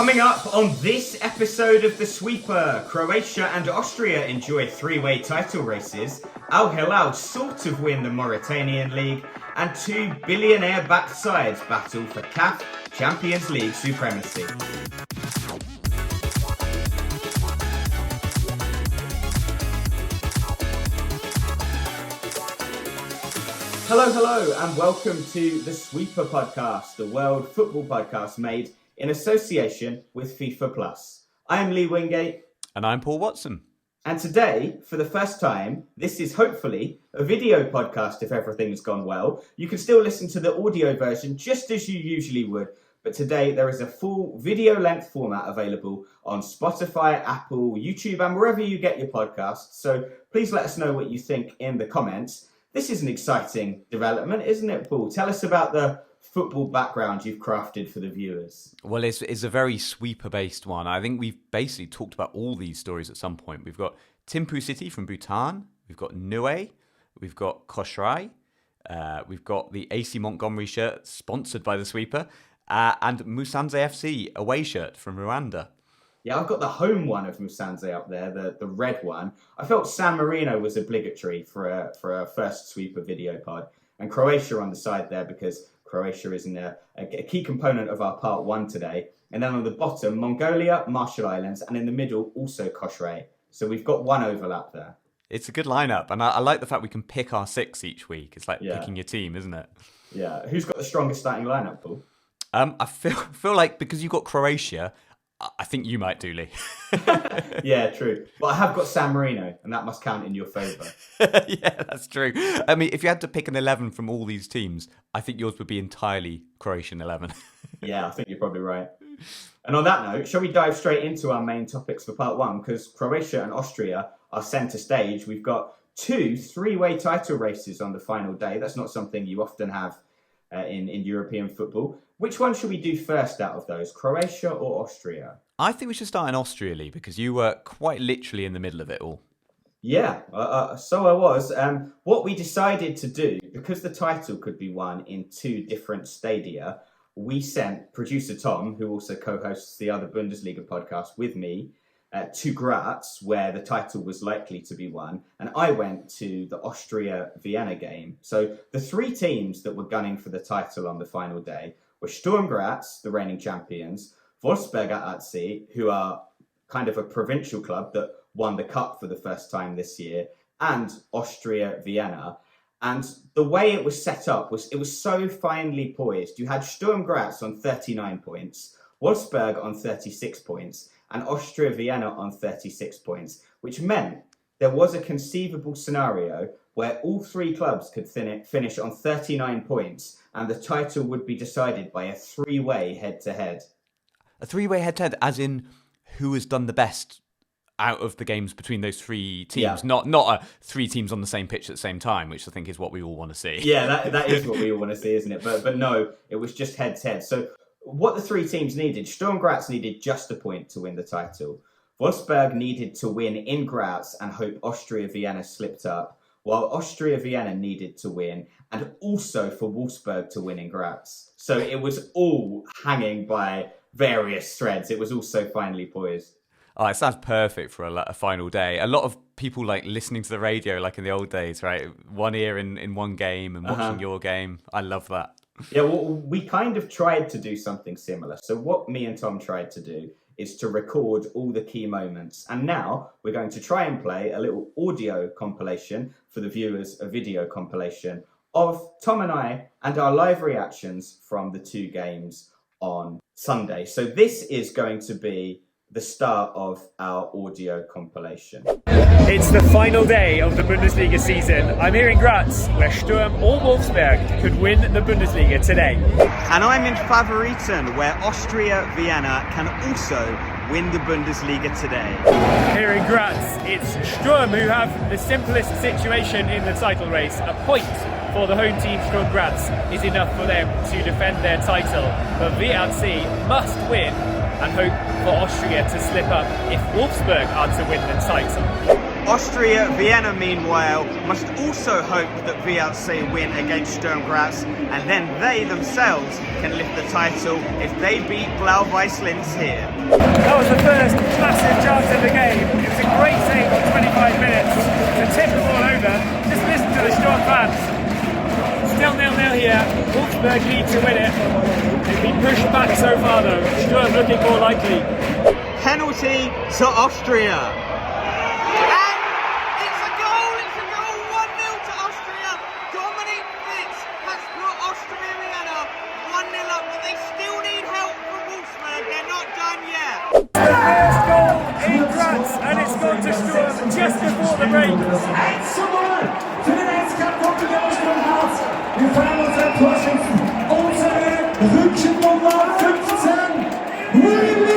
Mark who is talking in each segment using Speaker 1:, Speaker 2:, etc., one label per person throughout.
Speaker 1: Coming up on this episode of The Sweeper, Croatia and Austria enjoy three-way title races, Al-Hilal sort of win the Mauritanian League, and two billionaire-backed sides battle for CAF Champions League supremacy. Hello, and welcome to The Sweeper podcast, the world football podcast made in association with FIFA Plus. I am Lee Wingate.
Speaker 2: And I'm Paul Watson.
Speaker 1: And today, for the first time, this is hopefully a video podcast if everything's gone well. You can still listen to the audio version just as you usually would, but today there is a full video-length format available on Spotify, Apple, YouTube, and wherever you get your podcasts. So please let us know what you think in the comments. This is an exciting development, isn't it, Paul? Tell us about the football background you've crafted for the viewers.
Speaker 2: Well, it's a very sweeper-based one. I think we've basically talked about all these stories at some point. We've got Thimphu City from Bhutan. We've got Niue. We've got Koshrai. We've got the AC Montgomery shirt sponsored by the Sweeper. And Musanze FC away shirt from Rwanda.
Speaker 1: Yeah, I've got the home one of Musanze up there, the red one. I felt San Marino was obligatory for a first Sweeper video pod. And Croatia on the side there because Croatia is a key component of our part one today. And then on the bottom, Mongolia, Marshall Islands, and in the middle, also Koshrai. So we've got one overlap there.
Speaker 2: It's a good lineup. And I like the fact we can pick our six each week. It's like picking your team, isn't it?
Speaker 1: Yeah. Who's got the strongest starting lineup, Paul?
Speaker 2: I feel like because you've got Croatia, I think you might do, Lee.
Speaker 1: Yeah, true. But I have got San Marino, and that must count in your favour.
Speaker 2: Yeah, that's true. I mean, if you had to pick an 11 from all these teams, I think yours would be entirely Croatian 11.
Speaker 1: Yeah, I think you're probably right. And on that note, shall we dive straight into our main topics for part one? Because Croatia and Austria are centre stage. We've got two three-way title races on the final day. That's not something you often have in European football. Which one should we do first out of those, Croatia or Austria?
Speaker 2: I think we should start in Austria, Lee, because you were quite literally in the middle of it all.
Speaker 1: Yeah, so I was. What we decided to do, because the title could be won in two different stadia, we sent producer Tom, who also co-hosts the other Bundesliga podcast with me, to Graz, where the title was likely to be won, and I went to the Austria-Vienna game. So the three teams that were gunning for the title on the final day were Sturm Graz, the reigning champions, Wolfsberger AC, who are kind of a provincial club that won the cup for the first time this year, and Austria-Vienna. And the way it was set up was it was so finely poised. You had Sturm Graz on 39 points, Wolfsberg on 36 points, and Austria-Vienna on 36 points, which meant there was a conceivable scenario where all three clubs could finish on 39 points and the title would be decided by a three-way head-to-head.
Speaker 2: A three-way head-to-head, as in who has done the best out of the games between those three teams, not three teams on the same pitch at the same time, which I think is what we all want to see.
Speaker 1: Yeah, that is what we all want to see, isn't it? But no, it was just head-to-head. So what the three teams needed, Sturm Graz needed just a point to win the title. Wolfsberg needed to win in Graz and hope Austria-Vienna slipped up, while Austria-Vienna needed to win and also for Wolfsberg to win in Graz. So it was all hanging by various threads. It was all so finely poised.
Speaker 2: Oh, it sounds perfect for a final day. A lot of people like listening to the radio like in the old days, right? One ear in one game and watching your game. I love that.
Speaker 1: Yeah, well, we kind of tried to do something similar. So what me and Tom tried to do is to record all the key moments. And now we're going to try and play a little audio compilation for the viewers, a video compilation of Tom and I and our live reactions from the two games on Sunday. So this is going to be the start of our audio compilation.
Speaker 3: It's the final day of the Bundesliga season. I'm here in Graz, where Sturm or Wolfsberg could win the Bundesliga today.
Speaker 1: And I'm in Favoriten, where Austria-Vienna can also win the Bundesliga today.
Speaker 3: Here in Graz, it's Sturm who have the simplest situation in the title race. A point for the home team Sturm Graz is enough for them to defend their title. But VRC must win and hope for Austria to slip up if Wolfsberg are to win the title.
Speaker 1: Austria Vienna, meanwhile, must also hope that VLC win against Sturm Graz, and then they themselves can lift the title if they beat Blau-Weiß Linz here.
Speaker 3: That was the first massive chance in the game. It was a great save on 25 minutes to tip the ball over. Just listen to the Sturm fans. Still 0-0 here. Wolfsburg need to win it. They've been pushed back so far though. Sturm looking more likely.
Speaker 1: Penalty to Austria. And it's a goal, 1-0 to Austria. Dominic Fitz has put Austria Vienna 1-0 up, but they still need help from Wolfsburg. They're not done yet.
Speaker 3: The first goal in Graz, and it's gone to Sturm just before the break.
Speaker 4: Wir feiern unsere Torschützen, unsere Rückennummer 15, William!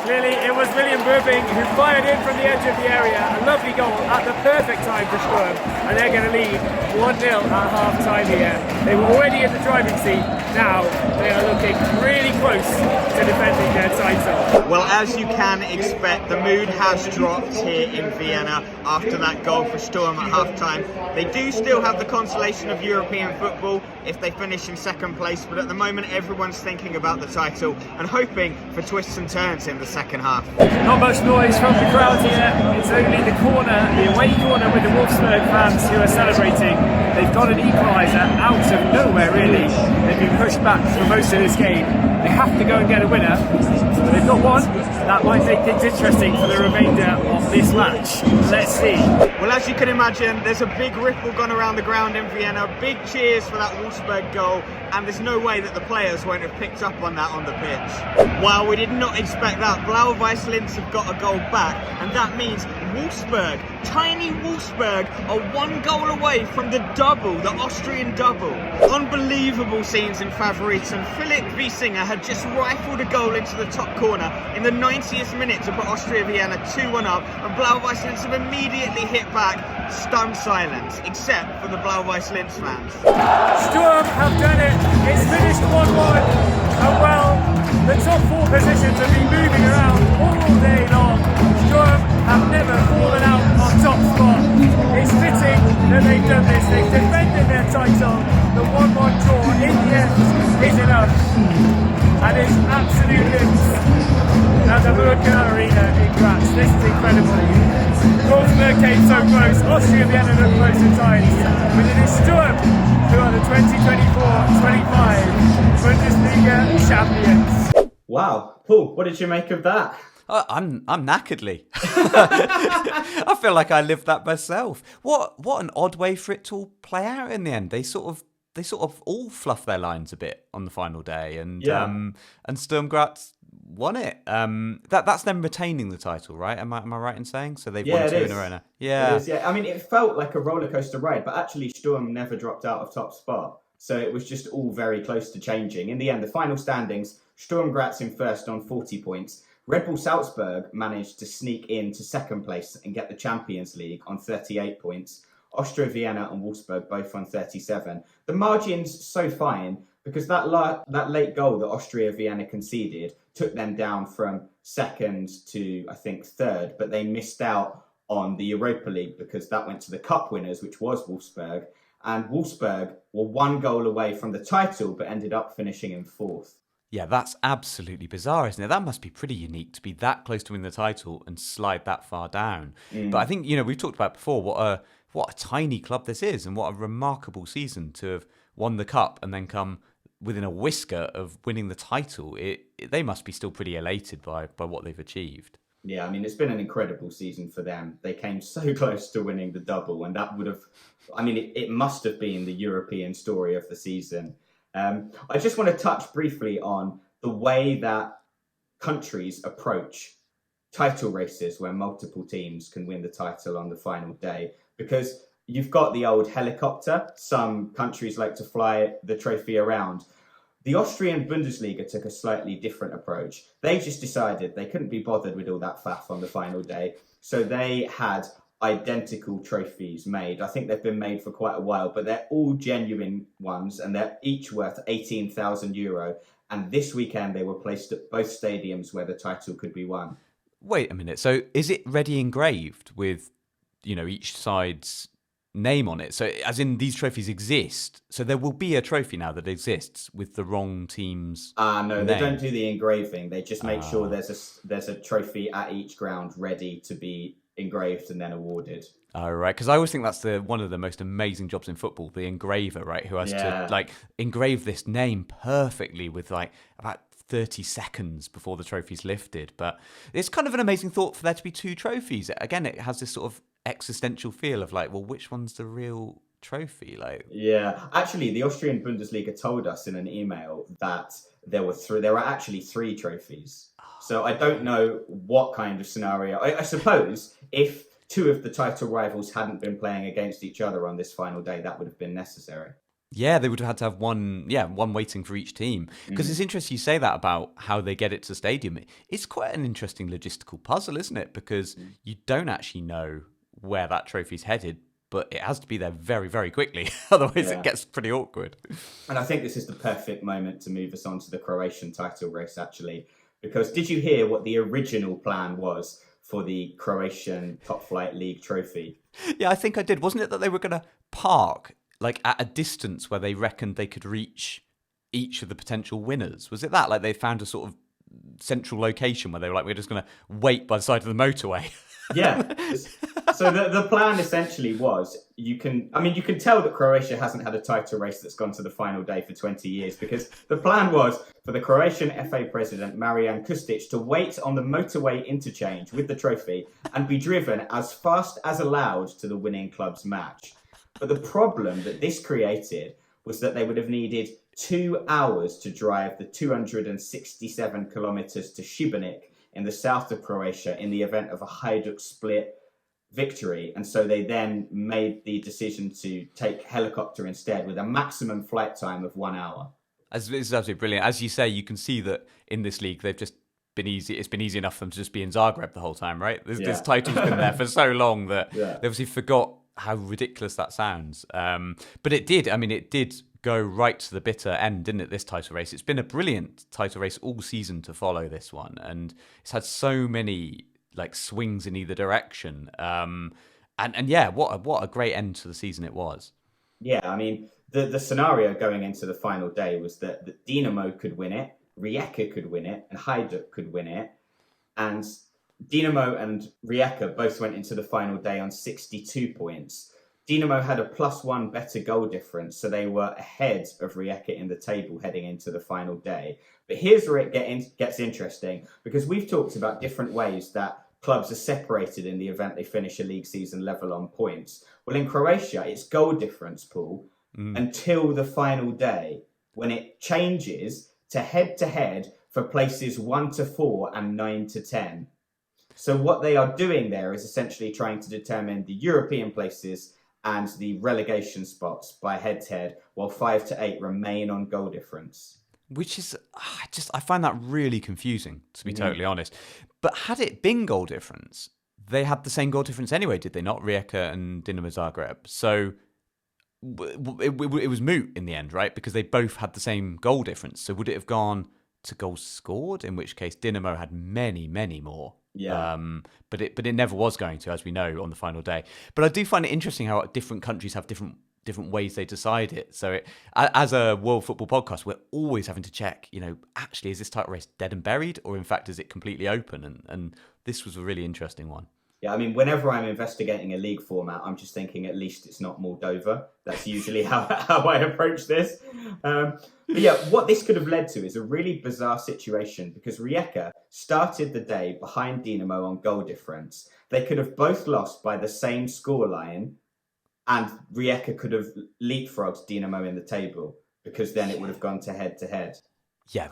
Speaker 3: Clearly it was William Burbing who fired in from the edge of the area. A lovely goal at the perfect time for Sturm, and they're going to lead 1-0 at half time here. They were already in the driving seat, now they are looking really close to defending their title.
Speaker 1: Well, as you can expect, the mood has dropped here in Vienna after that goal for Sturm at half-time. They do still have the consolation of European football if they finish in second place, but at the moment everyone's thinking about the title and hoping for twists and turns in the second half.
Speaker 3: Not much noise from the crowd here. It's only the corner, the away corner with the Wolfsburg fans who are celebrating. They've got an equaliser out of nowhere really. They've been pushed back for most of this game. They have to go and get a winner. But they've got one. That might make things interesting for the remainder of this match. Let's see.
Speaker 1: Well, as you can imagine, there's a big ripple gone around the ground in Vienna. Big cheers for that Wolfsburg goal, and there's no way that the players won't have picked up on that on the pitch. While we did not expect that, Blau-Weiß Linz have got a goal back, and that means Wolfsburg, tiny Wolfsburg, are 1 goal away from the double, the Austrian double. Unbelievable scenes in Favoriten. Philipp Wiesinger had just rifled a goal into the top corner in the 90th minute to put Austria Vienna 2-1 up, and Blau-Weiß Linz have immediately hit back. Stunned silence, except for the Blau-Weiß Linz fans.
Speaker 3: Sturm have done it. It's finished 1-1. And well, the top 4 positions have been moving around all day long. Sturm have never fallen out on top spot. It's fitting that they've done this. They've defended their title. The 1-1 draw in the end is enough. And it's absolute limbs at the Mauritanian Arena in Graz. This is incredible. Wolfsburg came so close. Austria Vienna looked close at times. But it is Sturm who are the 2024-25 Bundesliga champions.
Speaker 1: Wow, Paul, what did you make of that?
Speaker 2: I'm knackeredly. I feel like I lived that myself. What an odd way for it to all play out in the end. They sort of all fluff their lines a bit on the final day, and Sturm Graz won it. That's them retaining the title, right? Am I right in saying? So they've won 2 in a row now. Yeah.
Speaker 1: It is, yeah. I mean, it felt like a roller coaster ride, but actually Sturm never dropped out of top spot. So it was just all very close to changing. In the end, the final standings, Sturm Graz in first on 40 points. Red Bull Salzburg managed to sneak into second place and get the Champions League on 38 points. Austria Vienna and Wolfsburg both on 37. The margin's so fine because that late goal that Austria Vienna conceded took them down from second to, I think, third, but they missed out on the Europa League because that went to the cup winners, which was Wolfsburg. And Wolfsburg were 1 goal away from the title, but ended up finishing in 4th.
Speaker 2: Yeah, that's absolutely bizarre, isn't it? That must be pretty unique to be that close to win the title and slide that far down. But I think, we've talked about before what a tiny club this is, and what a remarkable season to have won the cup and then come within a whisker of winning the title. They must be still pretty elated by what they've achieved.
Speaker 1: Yeah, I mean, it's been an incredible season for them. They came so close to winning the double, and that would have, it must have been the European story of the season. I just want to touch briefly on the way that countries approach title races where multiple teams can win the title on the final day, because you've got the old helicopter. Some countries like to fly the trophy around. The Austrian Bundesliga took a slightly different approach. They just decided they couldn't be bothered with all that faff on the final day. So they had identical trophies made. I think they've been made for quite a while, but they're all genuine ones, and they're each worth €18,000. And this weekend they were placed at both stadiums where the title could be won.
Speaker 2: Wait a minute. So is it ready engraved with, each side's name on it? So as in these trophies exist. So there will be a trophy now that exists with the wrong team's
Speaker 1: No,
Speaker 2: name.
Speaker 1: They don't do the engraving. They just make sure there's a trophy at each ground ready to be engraved and then awarded.
Speaker 2: Oh, right. Because I always think that's one of the most amazing jobs in football, the engraver, right? Who has to engrave this name perfectly with about 30 seconds before the trophy's lifted. But it's kind of an amazing thought for there to be two trophies. Again, it has this sort of existential feel of which one's the real trophy?
Speaker 1: Yeah. Actually, the Austrian Bundesliga told us in an email that there were actually three trophies. So I don't know what kind of scenario. I suppose if two of the title rivals hadn't been playing against each other on this final day, that would have been necessary.
Speaker 2: Yeah, they would have had to have one waiting for each team. Because it's interesting you say that about how they get it to the stadium. It's quite an interesting logistical puzzle, isn't it? Because you don't actually know where that trophy's headed, but it has to be there very, very quickly. Otherwise, it gets pretty awkward.
Speaker 1: And I think this is the perfect moment to move us on to the Croatian title race, actually. Because did you hear what the original plan was for the Croatian Top Flight League trophy?
Speaker 2: Yeah, I think I did. Wasn't it that they were going to park at a distance where they reckoned they could reach each of the potential winners? Was it that? They found a sort of central location where they were we're just going to wait by the side of the motorway.
Speaker 1: Yeah. So the plan essentially was you can tell that Croatia hasn't had a title race that's gone to the final day for 20 years, because the plan was for the Croatian FA President, Marijan Kustic, to wait on the motorway interchange with the trophy and be driven as fast as allowed to the winning club's match. But the problem that this created was that they would have needed 2 hours to drive the 267 kilometers to Šibenik in the south of Croatia in the event of a Hajduk Split victory. And so they then made the decision to take helicopter instead, with a maximum flight time of 1 hour.
Speaker 2: It's absolutely brilliant. As you say, you can see that in this league, they've just been easy. It's been easy enough for them to just be in Zagreb the whole time, right? This title's been there for so long that they obviously forgot how ridiculous that sounds. But it did. It did go right to the bitter end, didn't it, this title race? It's been a brilliant title race all season to follow this one. And it's had so many swings in either direction. And what a great end to the season it was. Yeah,
Speaker 1: the scenario going into the final day was that Dinamo could win it, Rijeka could win it, and Hajduk could win it. And Dinamo and Rijeka both went into the final day on 62 points. Dinamo had a +1 better goal difference, so they were ahead of Rijeka in the table heading into the final day. But here's where it gets interesting, because we've talked about different ways that clubs are separated in the event they finish a league season level on points. Well, in Croatia, it's goal difference, Paul, until the final day, when it changes to head for places 1 to 4 and 9 to 10. So what they are doing there is essentially trying to determine the European places and the relegation spots by head-to-head, while 5 to 8 remain on goal difference.
Speaker 2: Which is, I find that really confusing, to be totally honest. But had it been goal difference, they had the same goal difference anyway, did they not? Rijeka and Dinamo Zagreb. So it was moot in the end, right? Because they both had the same goal difference. So would it have gone to goals scored? In which case, Dinamo had many, many more.
Speaker 1: Yeah.
Speaker 2: But it never was going to, as we know, on the final day. But I do find it interesting how different countries have different ways they decide it. So as a World Football podcast, we're always having to check, actually, is this title race dead and buried, or in fact, is it completely open? And this was a really interesting one.
Speaker 1: Yeah, whenever I'm investigating a league format, I'm just thinking at least it's not Moldova. That's usually how I approach this. But yeah, what this could have led to is a really bizarre situation, because Rijeka started the day behind Dinamo on goal difference. They could have both lost by the same scoreline, and Rijeka could have leapfrogged Dinamo in the table, because then it would have gone to head.
Speaker 2: Yeah,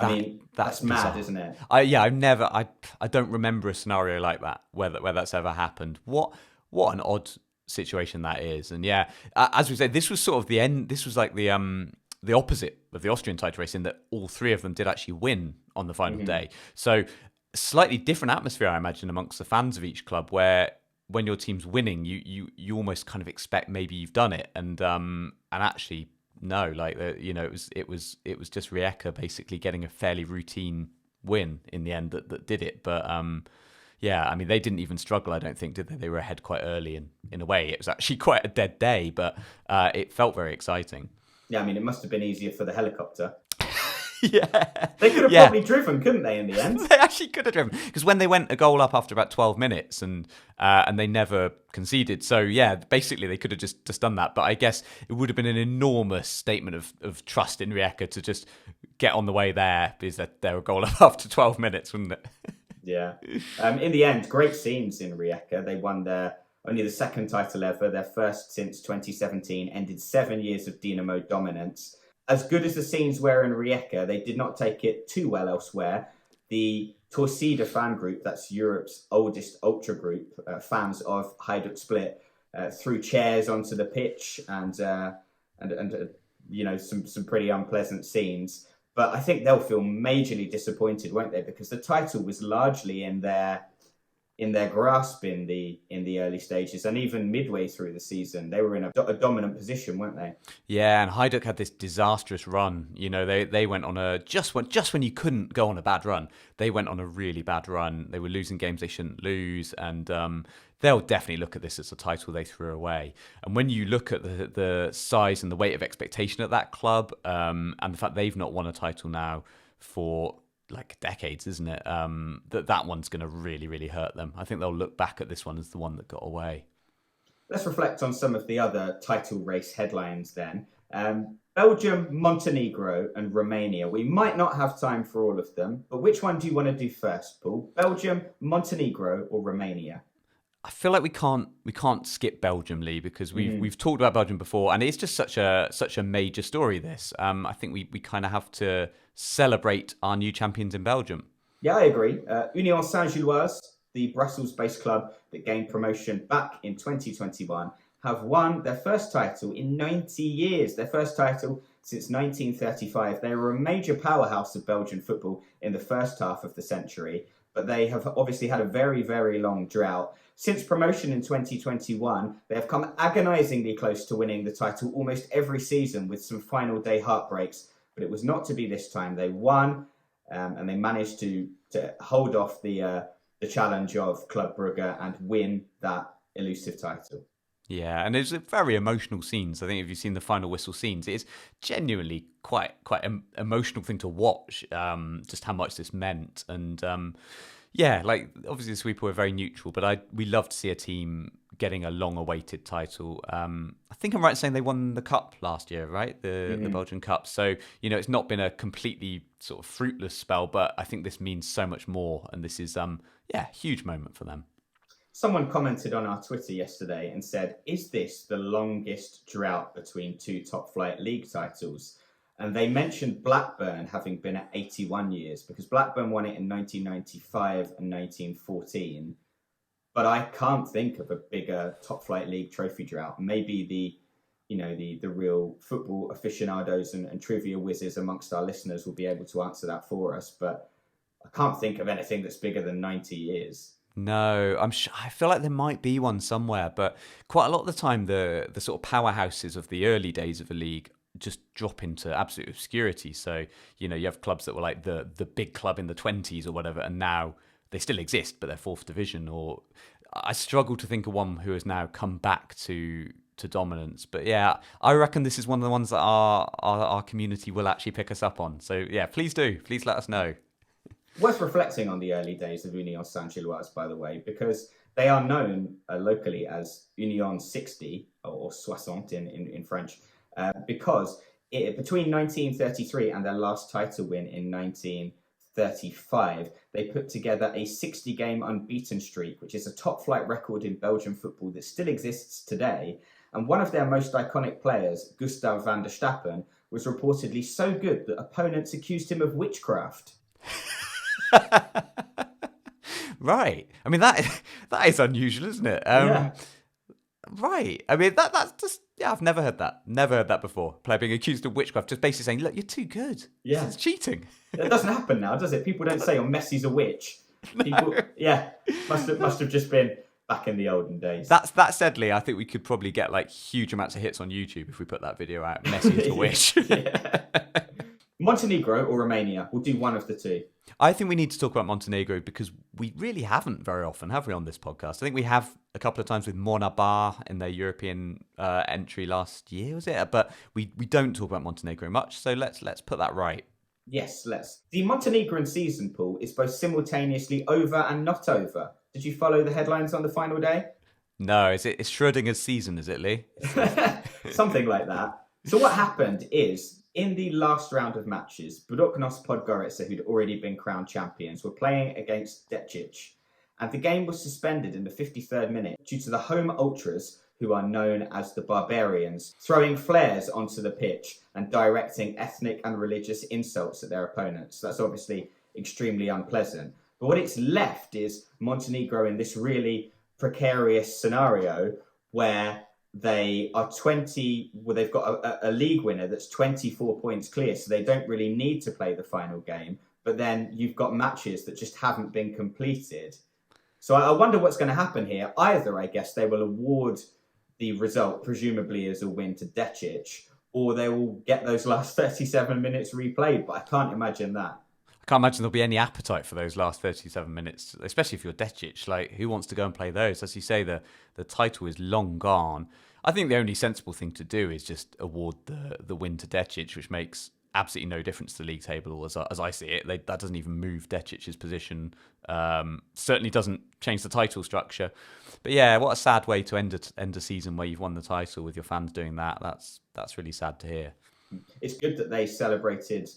Speaker 1: that's
Speaker 2: bizarre.
Speaker 1: mad, isn't it?
Speaker 2: I don't remember a scenario like that where that's ever happened. What an odd situation that is. And yeah, as we said, this was sort of the end. This was like the opposite of the Austrian title race, in that all three of them did actually win on the final day. So slightly different atmosphere, I imagine, amongst the fans of each club, where when your team's winning, you almost kind of expect maybe you've done it, and actually no, like it was just Rijeka basically getting a fairly routine win in the end that did it. But yeah, I mean, they didn't even struggle, I don't think, did they? They were ahead quite early, and in a way, it was actually quite a dead day, but it felt very exciting.
Speaker 1: Yeah, I mean, it must have been easier for the helicopter.
Speaker 2: Yeah.
Speaker 1: They could have probably driven, couldn't they, in the end?
Speaker 2: They actually could have driven. Because when they went a goal up after about 12 minutes and they never conceded. So, yeah, basically they could have just done that. But I guess it would have been an enormous statement of trust in Rijeka to just get on the way there because they were a goal up after 12 minutes, wouldn't it?
Speaker 1: Yeah. In the end, great scenes in Rijeka. They won only the second title ever, their first since 2017, ended 7 years of Dinamo dominance. As good as the scenes were in Rijeka, they did not take it too well elsewhere. The Torcida fan group, that's Europe's oldest ultra group, fans of Hajduk Split, threw chairs onto the pitch and some pretty unpleasant scenes. But I think they'll feel majorly disappointed, won't they? Because the title was largely in their grasp in the early stages, and even midway through the season, they were in a dominant position, weren't they?
Speaker 2: Yeah, and Hajduk had this disastrous run. They went on just when you couldn't go on a bad run, they went on a really bad run. They were losing games they shouldn't lose, and they'll definitely look at this as a title they threw away. And when you look at the size and the weight of expectation at that club, and the fact they've not won a title now for like decades, isn't it? That one's going to really, really hurt them. I think they'll look back at this one as the one that got away.
Speaker 1: Let's reflect on some of the other title race headlines then. Belgium, Montenegro and Romania. We might not have time for all of them, but which one do you want to do first, Paul? Belgium, Montenegro or Romania?
Speaker 2: I feel like we can't skip Belgium, Lee, because we've talked about Belgium before, and it's just such a major story. This, I think we kind of have to celebrate our new champions in Belgium.
Speaker 3: Yeah, I agree. Union Saint Gilloise, the Brussels-based club that gained promotion back in 2021, have won their first title in 90 years. Their first title since 1935. They were a major powerhouse of Belgian football in the first half of the century, but they have obviously had a very, very long drought. Since promotion in 2021, they have come agonisingly close to winning the title almost every season with some final day heartbreaks, but it was not to be this time. They won and they managed to hold off the challenge of Club Brugge and win that elusive title.
Speaker 2: Yeah, and it's a very emotional scenes. I think if you've seen the final whistle scenes, it's genuinely quite an emotional thing to watch, just how much this meant. And yeah, like obviously the sweeper were very neutral, but we love to see a team getting a long-awaited title. I think I'm right in saying they won the cup last year, right? The Belgian Cup. So, it's not been a completely sort of fruitless spell, but I think this means so much more. And this is, a huge moment for them.
Speaker 3: Someone commented on our Twitter yesterday and said, is this the longest drought between two top-flight league titles? And they mentioned Blackburn having been at 81 years, because Blackburn won it in 1995 and 1914. But I can't think of a bigger top-flight league trophy drought. Maybe the real football aficionados and trivia whizzes amongst our listeners will be able to answer that for us. But I can't think of anything that's bigger than 90 years.
Speaker 2: No, I feel like there might be one somewhere, but quite a lot of the time, the sort of powerhouses of the early days of a league just drop into absolute obscurity. So, you have clubs that were like the big club in the 20s or whatever, and now they still exist, but they're fourth division. Or I struggle to think of one who has now come back to dominance. But yeah, I reckon this is one of the ones that our community will actually pick us up on. So yeah, please do. Please let us know.
Speaker 3: Worth reflecting on the early days of Union Saint Gilloise, by the way, because they are known locally as Union 60 or 60 in French, because between 1933 and their last title win in 1935, they put together a 60-game unbeaten streak, which is a top-flight record in Belgian football that still exists today. And one of their most iconic players, Gustav Vanderstappen, was reportedly so good that opponents accused him of witchcraft.
Speaker 2: Right. I mean, that is unusual, isn't it?
Speaker 3: Yeah.
Speaker 2: Right. I mean, that's just, I've never heard that. Never heard that before. Player being accused of witchcraft, just basically saying, look, you're too good.
Speaker 3: Yeah.
Speaker 2: It's cheating.
Speaker 3: That doesn't happen now, does it? People don't say, oh, Messi's a witch.
Speaker 2: No.
Speaker 3: People, must have just been
Speaker 1: back in the olden days.
Speaker 2: That said, Lee, I think we could probably get like huge amounts of hits on YouTube if we put that video out. Messy as a wish.
Speaker 1: Montenegro or Romania? We'll do one of the two.
Speaker 2: I think we need to talk about Montenegro because we really haven't very often, have we, on this podcast? I think we have a couple of times with Monabar in their European entry last year, was it? But we don't talk about Montenegro much, so let's put that right.
Speaker 1: Yes, let's. The Montenegrin season, Paul, is both simultaneously over and not over. Did you follow the headlines on the final day?
Speaker 2: No, it's Schrodinger's season, is it, Lee?
Speaker 1: Something like that. So what happened is, in the last round of matches, Buduknos Podgorica, who'd already been crowned champions, were playing against Decic, and the game was suspended in the 53rd minute due to the home ultras, who are known as the Barbarians, throwing flares onto the pitch and directing ethnic and religious insults at their opponents. That's obviously extremely unpleasant. But what it's left is Montenegro in this really precarious scenario where they've got a league winner that's 24 points clear, so they don't really need to play the final game. But then you've got matches that just haven't been completed. So I wonder what's going to happen here. Either, I guess, they will award the result, presumably as a win to Decic, or they will get those last 37 minutes replayed. But I can't imagine that.
Speaker 2: I can't imagine there'll be any appetite for those last 37 minutes, especially if you're Decic. Like, who wants to go and play those? As you say, the title is long gone. I think the only sensible thing to do is just award the win to Decic, which makes absolutely no difference to the league table as I see it. That doesn't even move Decic's position. Certainly doesn't change the title structure. But yeah, what a sad way to end a season where you've won the title with your fans doing that. That's really sad to hear.
Speaker 1: It's good that they celebrated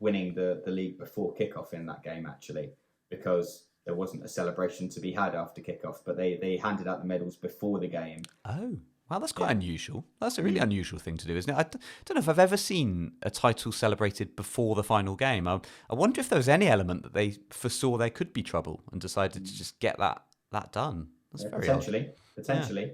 Speaker 1: winning the league before kickoff in that game, actually, because there wasn't a celebration to be had after kickoff, but they handed out the medals before the game.
Speaker 2: Oh, wow, that's quite unusual. That's a really unusual thing to do, isn't it? I don't know if I've ever seen a title celebrated before the final game. I wonder if there was any element that they foresaw there could be trouble and decided to just get that done. That's very
Speaker 1: potentially. Yeah.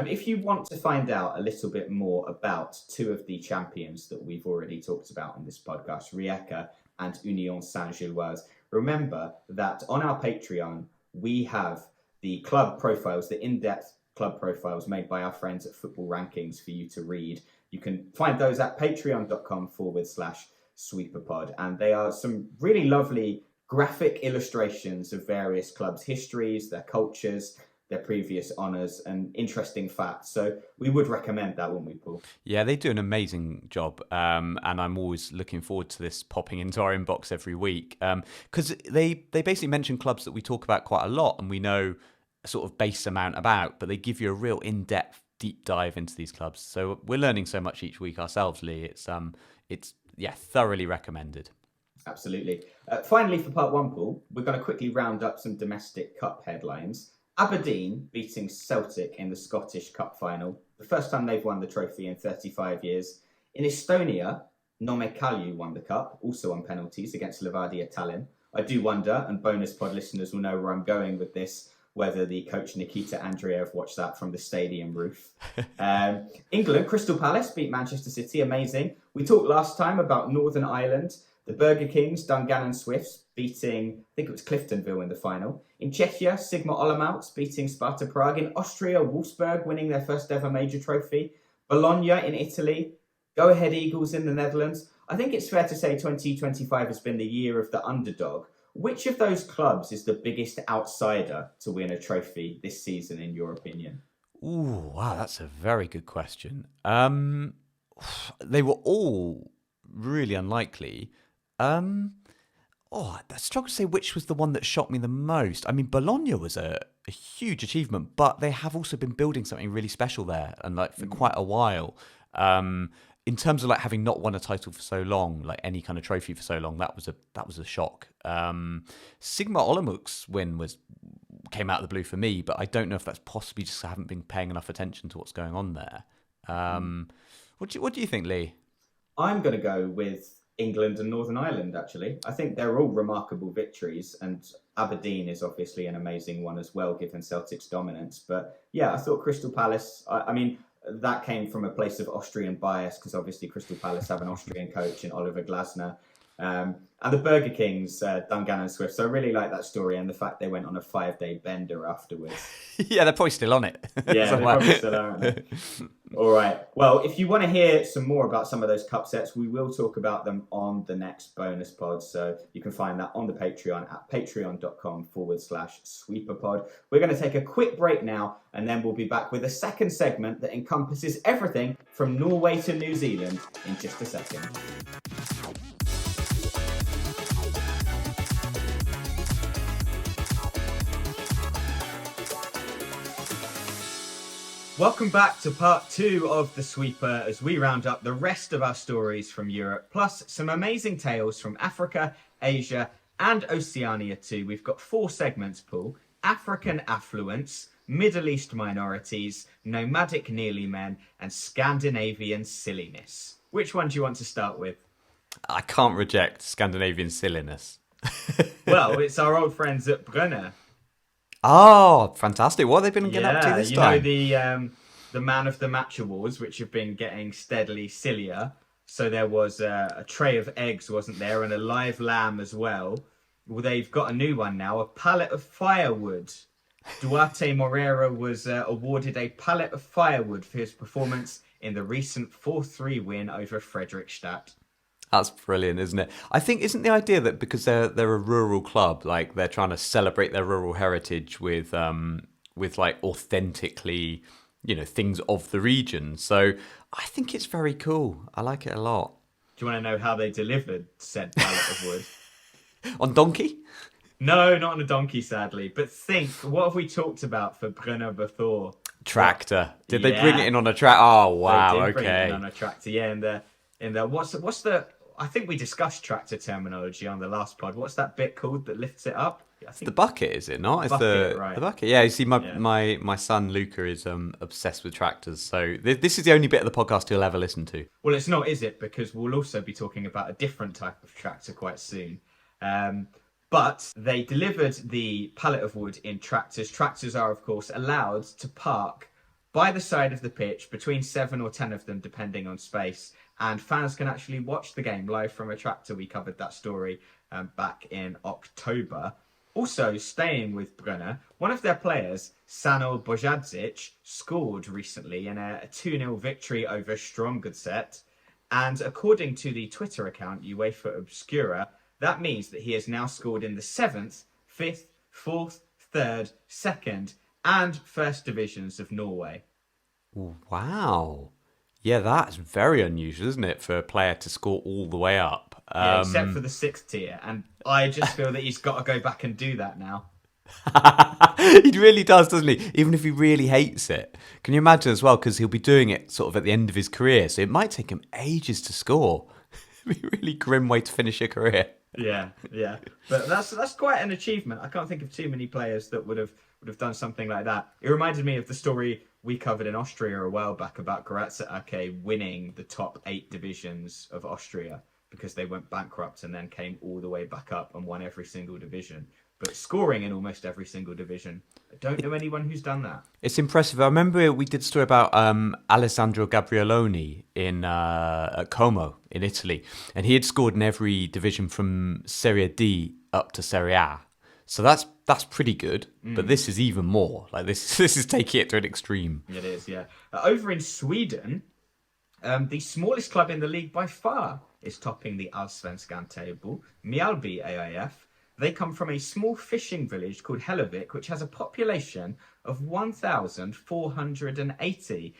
Speaker 1: If you want to find out a little bit more about two of the champions that we've already talked about on this podcast, Rijeka and Union Saint Gilloise, remember that on our Patreon, we have the club profiles, the in-depth club profiles made by our friends at Football Rankings for you to read. You can find those at patreon.com/sweeperpod. And they are some really lovely graphic illustrations of various clubs' histories, their cultures, their previous honours, and interesting facts. So we would recommend that, wouldn't we, Paul?
Speaker 2: Yeah, they do an amazing job. And I'm always looking forward to this popping into our inbox every week. Because they basically mention clubs that we talk about quite a lot and we know a sort of base amount about, but they give you a real in-depth, deep dive into these clubs. So we're learning so much each week ourselves, Lee. It's thoroughly recommended.
Speaker 1: Absolutely. Finally, for part one, Paul, we're going to quickly round up some domestic cup headlines. Aberdeen beating Celtic in the Scottish Cup final, the first time they've won the trophy in 35 years. In Estonia, Nomadic won the cup, also on penalties against Levadia Tallinn. I do wonder, and bonus pod listeners will know where I'm going with this, whether the coach Nikita Andreev watched that from the stadium roof. England, Crystal Palace beat Manchester City, amazing. We talked last time about Northern Ireland. The Burger Kings, Dungannon Swifts, beating, I think it was Cliftonville in the final. In Czechia, Sigma Olomouc beating Sparta Prague. In Austria, Wolfsburg winning their first ever major trophy. Bologna in Italy. Go Ahead Eagles in the Netherlands. I think it's fair to say 2025 has been the year of the underdog. Which of those clubs is the biggest outsider to win a trophy this season, in your opinion?
Speaker 2: Ooh, wow, that's a very good question. They were all really unlikely. I struggle to say which was the one that shocked me the most. I mean, Bologna was a huge achievement, but they have also been building something really special there, and like for quite a while. In terms of like having not won a title for so long, like any kind of trophy for so long, that was a shock. Sigma Olomouc's win came out of the blue for me, but I don't know if that's possibly just I haven't been paying enough attention to what's going on there. What do you think, Lee?
Speaker 1: I'm going to go with England and Northern Ireland, actually. I think they're all remarkable victories, and Aberdeen is obviously an amazing one as well, given Celtic's dominance. But yeah, I thought Crystal Palace, I mean, that came from a place of Austrian bias, because obviously Crystal Palace have an Austrian coach in Oliver Glasner. And the Burger Kings, Dungan and Swift. So I really like that story and the fact they went on a 5-day bender afterwards.
Speaker 2: Yeah, they're probably still on it.
Speaker 1: Yeah, they're probably still are, aren't they? All right. Well, if you want to hear some more about some of those cup sets, we will talk about them on the next bonus pod. So you can find that on the Patreon at patreon.com/sweeperpod. We're going to take a quick break now, and then we'll be back with a second segment that encompasses everything from Norway to New Zealand in just a second. Welcome back to part 2 of The Sweeper as we round up the rest of our stories from Europe, plus some amazing tales from Africa, Asia and Oceania too. We've got 4 segments, Paul. African affluence, Middle East minorities, nomadic nearly men and Scandinavian silliness. Which one do you want to start with?
Speaker 2: I can't reject Scandinavian silliness.
Speaker 1: Well, it's our old friends at Brunner.
Speaker 2: Oh, fantastic. What have they been getting up to this time?
Speaker 1: You know, the Man of the Match awards, which have been getting steadily sillier. So there was a tray of eggs, wasn't there, and a live lamb as well. Well, they've got a new one now, a pallet of firewood. Duarte Moreira was awarded a pallet of firewood for his performance in the recent 4-3 win over Fredrikstad.
Speaker 2: That's brilliant, isn't it? I think, isn't the idea that because they're a rural club, like they're trying to celebrate their rural heritage with like authentically, you know, things of the region. So I think it's very cool. I like it a lot.
Speaker 1: Do you want to know how they delivered said pallet of wood?
Speaker 2: On donkey?
Speaker 1: No, not on a donkey, sadly. But think, what have we talked about for Brunner before?
Speaker 2: Tractor. Did they bring it in on a tractor? Oh wow,
Speaker 1: they did
Speaker 2: okay.
Speaker 1: Bring it in on a tractor, yeah. In the what's the? I think we discussed tractor terminology on the last pod. What's that bit called that lifts it up? I think
Speaker 2: the bucket, is it not? It's
Speaker 1: bucket,
Speaker 2: the bucket. Yeah, you see, my son Luca is obsessed with tractors. So this is the only bit of the podcast he'll ever listen to.
Speaker 1: Well, it's not, is it? Because we'll also be talking about a different type of tractor quite soon. But they delivered the pallet of wood in tractors. Tractors are, of course, allowed to park by the side of the pitch, between 7 or 10 of them, depending on space. And fans can actually watch the game live from a tractor. We covered that story back in October. Also, staying with Brunner, one of their players, Sano Bojadzic, scored recently in a 2-0 victory over Stromgudset. And according to the Twitter account, UEFA Obscura, that means that he has now scored in the 7th, 5th, 4th, 3rd, 2nd and 1st divisions of Norway.
Speaker 2: Wow. Yeah, that's very unusual, isn't it, for a player to score all the way up?
Speaker 1: Yeah, except for the 6th tier. And I just feel that he's got to go back and do that now.
Speaker 2: He really does, doesn't he? Even if he really hates it. Can you imagine as well? Because he'll be doing it sort of at the end of his career. So it might take him ages to score. It'd be a really grim way to finish your career.
Speaker 1: Yeah. But that's quite an achievement. I can't think of too many players that would have done something like that. It reminded me of the story we covered in Austria a while back about Gorazde Ake winning the top 8 divisions of Austria because they went bankrupt and then came all the way back up and won every single division. But scoring in almost every single division. I don't know anyone who's done that.
Speaker 2: It's impressive. I remember we did a story about Alessandro Gabrieloni at Como in Italy. And he had scored in every division from Serie D up to Serie A. So that's pretty good. But this is even more. Like this is taking it to an extreme.
Speaker 1: It is, yeah. Over in Sweden, the smallest club in the league by far is topping the Allsvenskan table, Mjällby AIF. They come from a small fishing village called Hellevik, which has a population of 1,480.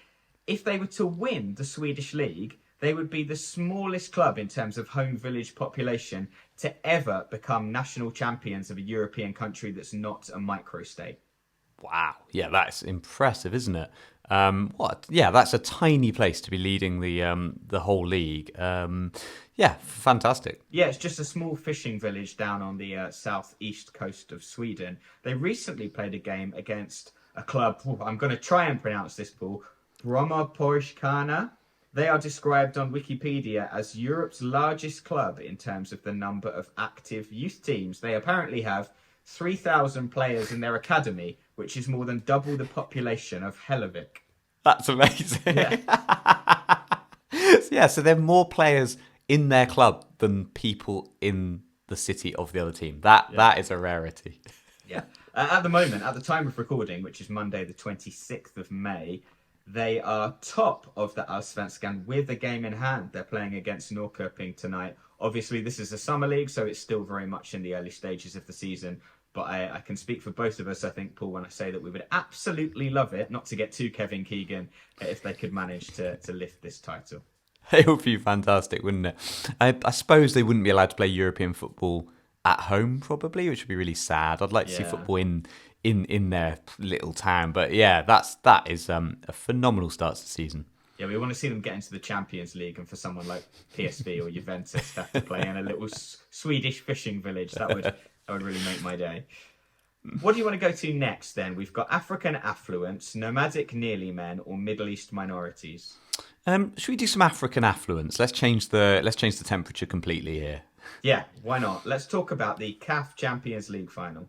Speaker 1: If they were to win the Swedish league, they would be the smallest club in terms of home village population to ever become national champions of a European country that's not a microstate.
Speaker 2: Wow. Yeah, that's impressive, isn't it? Yeah, that's a tiny place to be leading the whole league. Yeah, fantastic.
Speaker 1: Yeah, it's just a small fishing village down on the southeast coast of Sweden. They recently played a game against a club, I'm going to try and pronounce this, Paul, Brommapojkarna. They are described on Wikipedia as Europe's largest club in terms of the number of active youth teams. They apparently have 3,000 players in their academy, which is more than double the population of Hellevik.
Speaker 2: That's amazing. Yeah, so there are more players in their club than people in the city of the other team. That is a rarity.
Speaker 1: Yeah. At the moment, at the time of recording, which is Monday the 26th of May, they are top of the Allsvenskan with a game in hand. They're playing against Norrköping tonight. Obviously, this is a summer league, so it's still very much in the early stages of the season. But I can speak for both of us, I think, Paul, when I say that we would absolutely love it, not to get too Kevin Keegan, if they could manage to lift this title.
Speaker 2: It would be fantastic, wouldn't it? I suppose they wouldn't be allowed to play European football at home, probably, which would be really sad. I'd like to see football in their little town. But yeah, that is a phenomenal start to the season.
Speaker 1: Yeah, we want to see them get into the Champions League, and for someone like PSV or Juventus to have to play in a little Swedish fishing village, that would really make my day. What do you want to go to next then? We've got African affluence, nomadic nearly men, or Middle East minorities.
Speaker 2: Should we do some African affluence? Let's change the temperature completely here.
Speaker 1: Yeah, why not? Let's talk about the CAF Champions League final.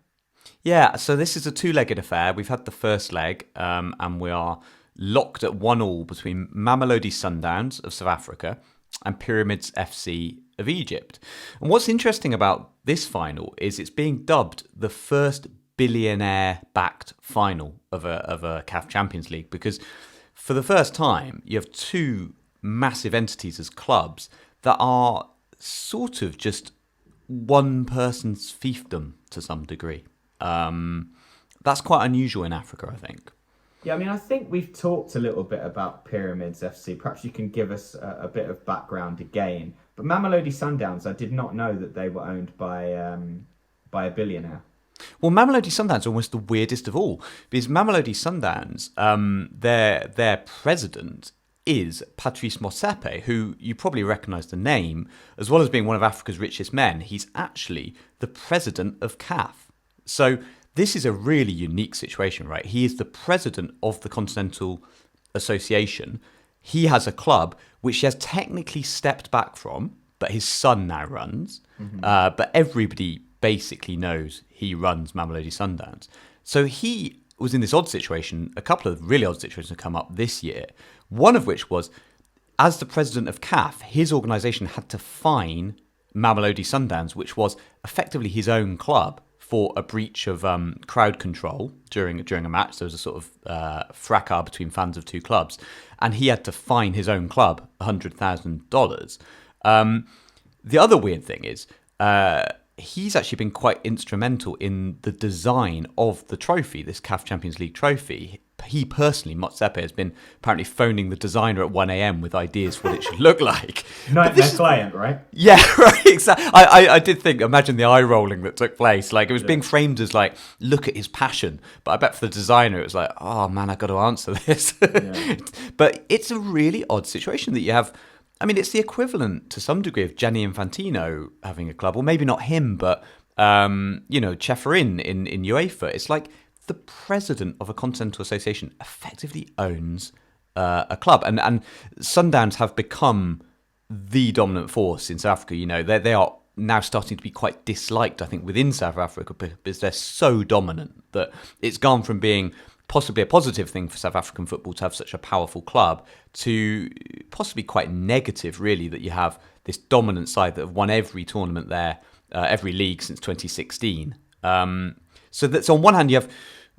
Speaker 2: Yeah, so this is a two-legged affair. We've had the first leg, and we are locked at 1-1 between Mamelodi Sundowns of South Africa and Pyramids FC of Egypt. And what's interesting about this final is it's being dubbed the first billionaire-backed final of a CAF Champions League, because for the first time you have two massive entities as clubs that are sort of just one person's fiefdom to some degree. That's quite unusual in Africa, I think.
Speaker 1: Yeah, I mean, I think we've talked a little bit about Pyramids FC. Perhaps you can give us a bit of background again. But Mamelodi Sundowns, I did not know that they were owned by a billionaire.
Speaker 2: Well, Mamelodi Sundowns are almost the weirdest of all, because Mamelodi Sundowns, their president is Patrice Motsepe, who you probably recognise the name, as well as being one of Africa's richest men. He's actually the president of CAF. So this is a really unique situation, right? He is the president of the Continental Association. He has a club which he has technically stepped back from, but his son now runs. But everybody basically knows he runs Mamelodi Sundowns. So he was in this odd situation. A couple of really odd situations have come up this year. One of which was, as the president of CAF, his organisation had to fine Mamelodi Sundowns, which was effectively his own club, for a breach of crowd control during a match. There was a sort of fracas between fans of two clubs, and he had to fine his own club $100,000. The other weird thing is he's actually been quite instrumental in the design of the trophy, this CAF Champions League trophy. He personally, Motsepe, has been apparently phoning the designer at 1 a.m. with ideas for what it should look like.
Speaker 1: Nightmare client, right?
Speaker 2: Yeah, right, exactly. I did think, imagine the eye rolling that took place. Like, it was being framed as like, look at his passion. But I bet for the designer, it was like, oh man, I got to answer this. Yeah. But it's a really odd situation that you have. I mean, it's the equivalent to some degree of Gianni Infantino having a club, or maybe not him, but Ceferin in UEFA. It's like the president of a continental association effectively owns a club, and Sundowns have become the dominant force in South Africa. You know, they are now starting to be quite disliked, I think, within South Africa, because they're so dominant that it's gone from being possibly a positive thing for South African football to have such a powerful club to possibly quite negative, really, that you have this dominant side that have won every tournament there, every league since 2016. So that's, on one hand, you have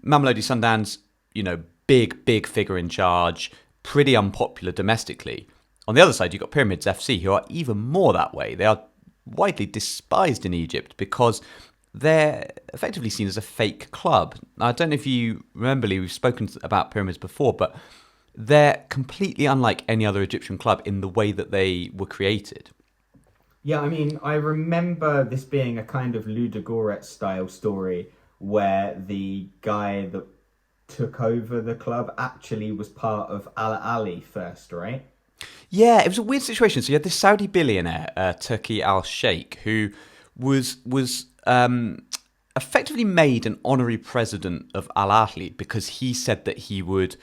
Speaker 2: Mamelodi Sundowns, you know, big figure in charge, pretty unpopular domestically. On the other side, you've got Pyramids FC, who are even more that way. They are widely despised in Egypt because they're effectively seen as a fake club. I don't know if you remember, Lee, we've spoken about Pyramids before, but they're completely unlike any other Egyptian club in the way that they were created.
Speaker 1: Yeah, I mean, I remember this being a kind of Ludogorets style story where the guy that took over the club actually was part of Al-Ali first, right?
Speaker 2: Yeah, it was a weird situation. So you had this Saudi billionaire, Turki Al-Sheikh, who was effectively made an honorary president of Al-Ahli because he said that he would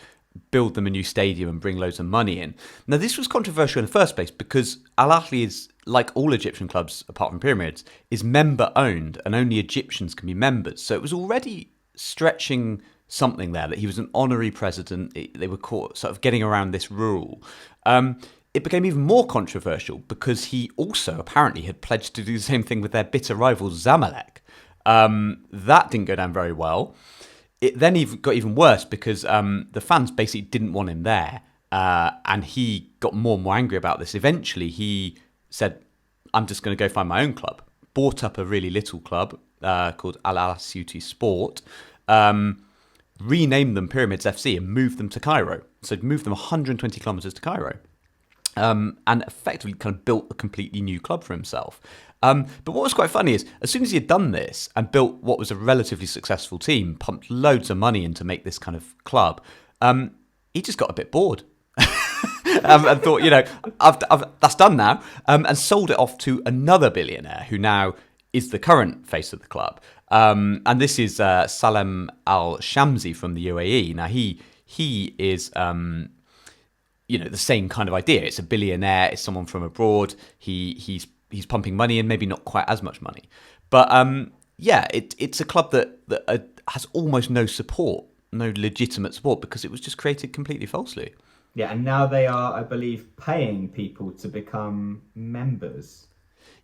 Speaker 2: build them a new stadium and bring loads of money in. Now, this was controversial in the first place because Al-Ahli is, like all Egyptian clubs apart from Pyramids, is member-owned and only Egyptians can be members. So it was already stretching something there that he was an honorary president. They were caught sort of getting around this rule. it became even more controversial because he also apparently had pledged to do the same thing with their bitter rival Zamalek. That didn't go down very well. It then got even worse because the fans basically didn't want him there. And he got more and more angry about this. Eventually, he said, I'm just going to go find my own club. Bought up a really little club called Al-Hilal of Sudan, renamed them Pyramids FC and moved them to Cairo. So moved them 120 kilometres to Cairo. And effectively kind of built a completely new club for himself. But what was quite funny is, as soon as he had done this and built what was a relatively successful team, pumped loads of money in to make this kind of club, he just got a bit bored. And thought, that's done now, and sold it off to another billionaire who now is the current face of the club. And this is Salem Al-Shamsi from the UAE. Now, he is... the same kind of idea. It's a billionaire. It's someone from abroad. He's pumping money in, maybe not quite as much money, but it's a club that has almost no support, no legitimate support, because it was just created completely falsely.
Speaker 1: Yeah, and now they are, I believe, paying people to become members.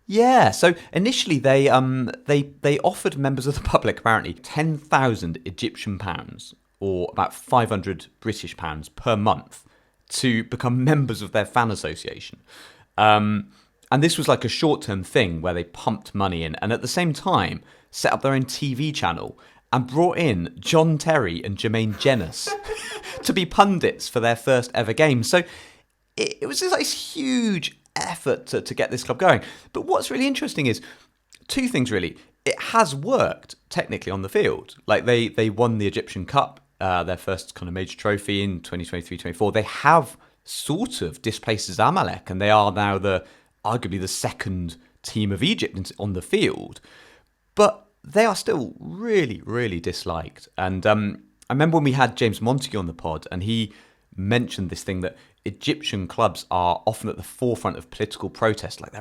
Speaker 2: Yeah, so initially they offered members of the public apparently 10,000 Egyptian pounds, or about 500 British pounds per month, to become members of their fan association. And this was like a short-term thing where they pumped money in, and at the same time set up their own TV channel and brought in John Terry and Jermaine Jenas to be pundits for their first ever game. So it was just like this huge effort to get this club going. But what's really interesting is two things, really. It has worked technically on the field. Like they won the Egyptian Cup, their first kind of major trophy in 2023-24. They have sort of displaced Zamalek, and they are now arguably the second team of Egypt on the field. But they are still really, really disliked. And I remember when we had James Montague on the pod, and he mentioned this thing that Egyptian clubs are often at the forefront of political protest. Like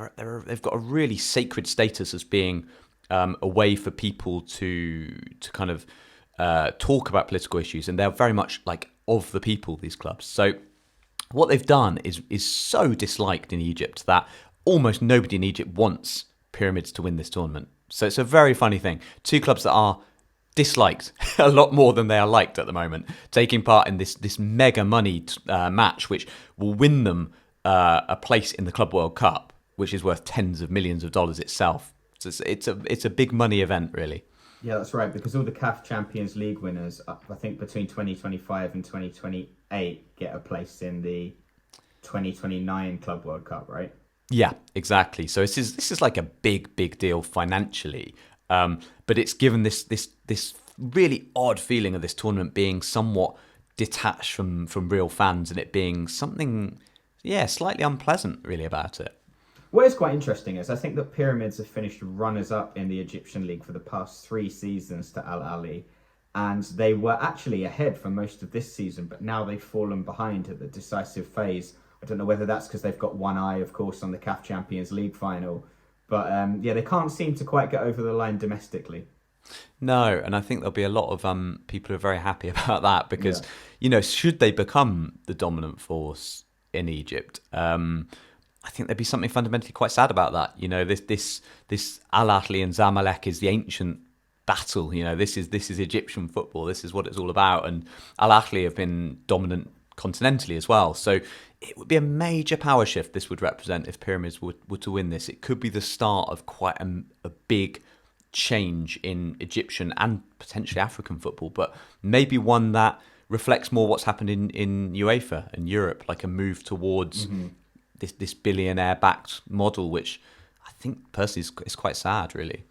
Speaker 2: they've got a really sacred status as being a way for people to kind of talk about political issues, and they're very much like of the people, these clubs. So what they've done is so disliked in Egypt that almost nobody in Egypt wants Pyramids to win this tournament. So it's a very funny thing. Two clubs that are disliked a lot more than they are liked at the moment, taking part in this mega money match, which will win them a place in the Club World Cup, which is worth tens of millions of dollars itself. So it's a big money event, really.
Speaker 1: Yeah, that's right, because all the CAF Champions League winners, I think between 2025 and 2028, get a place in the 2029 Club World Cup, right?
Speaker 2: Yeah, exactly. So this is like a big deal financially, but it's given this really odd feeling of this tournament being somewhat detached from real fans, and it being something, slightly unpleasant really about it.
Speaker 1: What is quite interesting is I think that Pyramids have finished runners-up in the Egyptian League for the past 3 seasons to Al-Ahly, and they were actually ahead for most of this season, but now they've fallen behind at the decisive phase. I don't know whether that's because they've got one eye, of course, on the CAF Champions League final, but they can't seem to quite get over the line domestically.
Speaker 2: No, and I think there'll be a lot of people who are very happy about that because, should they become the dominant force in Egypt, I think there'd be something fundamentally quite sad about that. This Al-Ahly and Zamalek is the ancient battle. This is Egyptian football. This is what it's all about. And Al-Ahly have been dominant continentally as well. So it would be a major power shift this would represent if Pyramids were to win this. It could be the start of quite a big change in Egyptian and potentially African football, but maybe one that reflects more what's happened in UEFA and Europe, like a move towards this billionaire-backed model, which I think personally is quite sad, really.